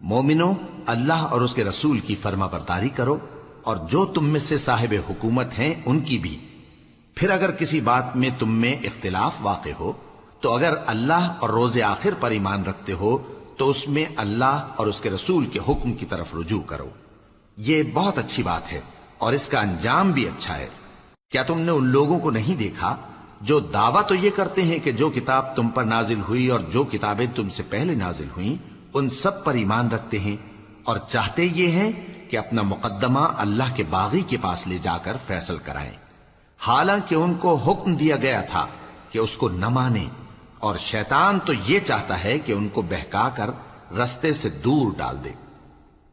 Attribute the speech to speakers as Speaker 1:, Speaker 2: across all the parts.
Speaker 1: مومنو، اللہ اور اس کے رسول کی فرما برداری کرو اور جو تم میں سے صاحب حکومت ہیں ان کی بھی۔ پھر اگر کسی بات میں تم میں اختلاف واقع ہو تو اگر اللہ اور روز آخر پر ایمان رکھتے ہو تو اس میں اللہ اور اس کے رسول کے حکم کی طرف رجوع کرو۔ یہ بہت اچھی بات ہے اور اس کا انجام بھی اچھا ہے۔ کیا تم نے ان لوگوں کو نہیں دیکھا جو دعویٰ تو یہ کرتے ہیں کہ جو کتاب تم پر نازل ہوئی اور جو کتابیں تم سے پہلے نازل ہوئیں ان سب پر ایمان رکھتے ہیں اور چاہتے یہ ہیں کہ اپنا مقدمہ اللہ کے باغی کے پاس لے جا کر فیصل کرائیں، حالانکہ ان کو حکم دیا گیا تھا کہ اس کو نہ مانیں، اور شیطان تو یہ چاہتا ہے کہ ان کو بہکا کر رستے سے دور ڈال دے۔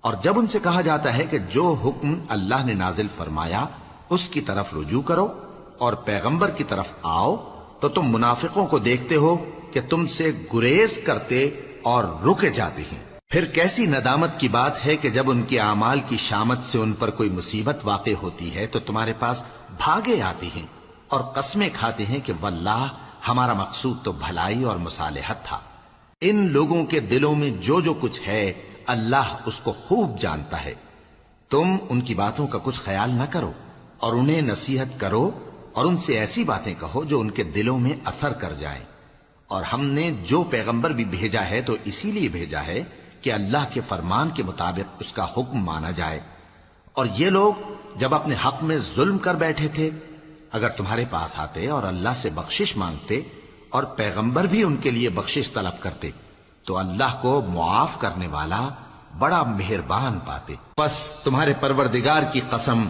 Speaker 1: اور جب ان سے کہا جاتا ہے کہ جو حکم اللہ نے نازل فرمایا اس کی طرف رجوع کرو اور پیغمبر کی طرف آؤ تو تم منافقوں کو دیکھتے ہو کہ تم سے گریز کرتے اور رکے جاتے ہیں۔ پھر کیسی ندامت کی بات ہے کہ جب ان کے اعمال کی شامت سے ان پر کوئی مصیبت واقع ہوتی ہے تو تمہارے پاس بھاگے آتے ہیں اور قسمیں کھاتے ہیں کہ واللہ ہمارا مقصود تو بھلائی اور مصالحت تھا۔ ان لوگوں کے دلوں میں جو جو کچھ ہے اللہ اس کو خوب جانتا ہے۔ تم ان کی باتوں کا کچھ خیال نہ کرو اور انہیں نصیحت کرو اور ان سے ایسی باتیں کہو جو ان کے دلوں میں اثر کر جائیں۔ اور ہم نے جو پیغمبر بھی بھیجا ہے تو اسی لیے بھیجا ہے کہ اللہ کے فرمان کے مطابق اس کا حکم مانا جائے۔ اور یہ لوگ جب اپنے حق میں ظلم کر بیٹھے تھے اگر تمہارے پاس آتے اور اللہ سے بخشش مانگتے اور پیغمبر بھی ان کے لیے بخشش طلب کرتے تو اللہ کو معاف کرنے والا بڑا مہربان پاتے۔ پس تمہارے پروردگار کی قسم،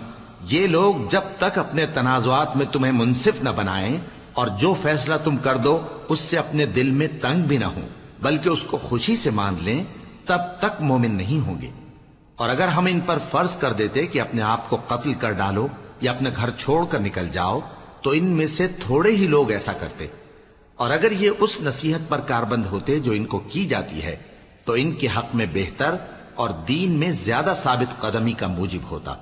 Speaker 1: یہ لوگ جب تک اپنے تنازعات میں تمہیں منصف نہ بنائیں اور جو فیصلہ تم کر دو اس سے اپنے دل میں تنگ بھی نہ ہوں بلکہ اس کو خوشی سے مان لیں تب تک مومن نہیں ہوں گے۔ اور اگر ہم ان پر فرض کر دیتے کہ اپنے آپ کو قتل کر ڈالو یا اپنے گھر چھوڑ کر نکل جاؤ تو ان میں سے تھوڑے ہی لوگ ایسا کرتے، اور اگر یہ اس نصیحت پر کاربند ہوتے جو ان کو کی جاتی ہے تو ان کے حق میں بہتر اور دین میں زیادہ ثابت قدمی کا موجب ہوتا،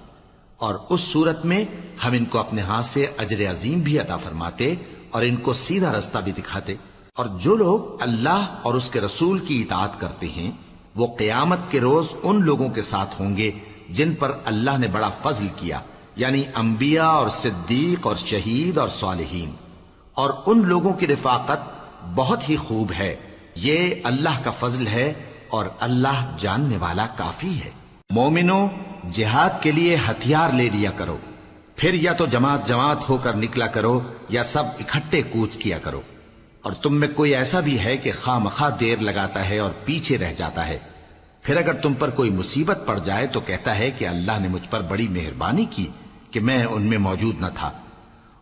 Speaker 1: اور اس صورت میں ہم ان کو اپنے ہاتھ سے اجر عظیم بھی عطا فرماتے اور ان کو سیدھا رستہ بھی دکھاتے۔ اور جو لوگ اللہ اور اس کے رسول کی اطاعت کرتے ہیں وہ قیامت کے روز ان لوگوں کے ساتھ ہوں گے جن پر اللہ نے بڑا فضل کیا، یعنی انبیاء اور صدیق اور شہید اور صالحین، اور ان لوگوں کی رفاقت بہت ہی خوب ہے۔ یہ اللہ کا فضل ہے اور اللہ جاننے والا کافی ہے۔ مومنو، جہاد کے لیے ہتھیار لے لیا کرو، پھر یا تو جماعت جماعت ہو کر نکلا کرو یا سب اکٹھے کوچ کیا کرو۔ اور تم میں کوئی ایسا بھی ہے کہ خواہ مخواہ دیر لگاتا ہے اور پیچھے رہ جاتا ہے، پھر اگر تم پر کوئی مصیبت پڑ جائے تو کہتا ہے کہ اللہ نے مجھ پر بڑی مہربانی کی کہ میں ان میں موجود نہ تھا۔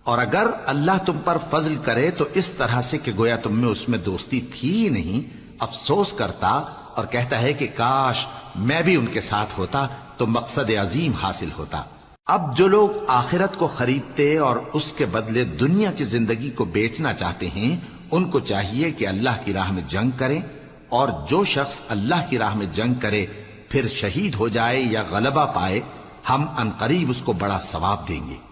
Speaker 1: اور اگر اللہ تم پر فضل کرے تو اس طرح سے کہ گویا تم میں اس میں دوستی تھی ہی نہیں، افسوس کرتا اور کہتا ہے کہ کاش میں بھی ان کے ساتھ ہوتا تو مقصد عظیم حاصل ہوتا۔ اب جو لوگ آخرت کو خریدتے اور اس کے بدلے دنیا کی زندگی کو بیچنا چاہتے ہیں ان کو چاہیے کہ اللہ کی راہ میں جنگ کریں، اور جو شخص اللہ کی راہ میں جنگ کرے پھر شہید ہو جائے یا غلبہ پائے ہم عنقریب اس کو بڑا ثواب دیں گے۔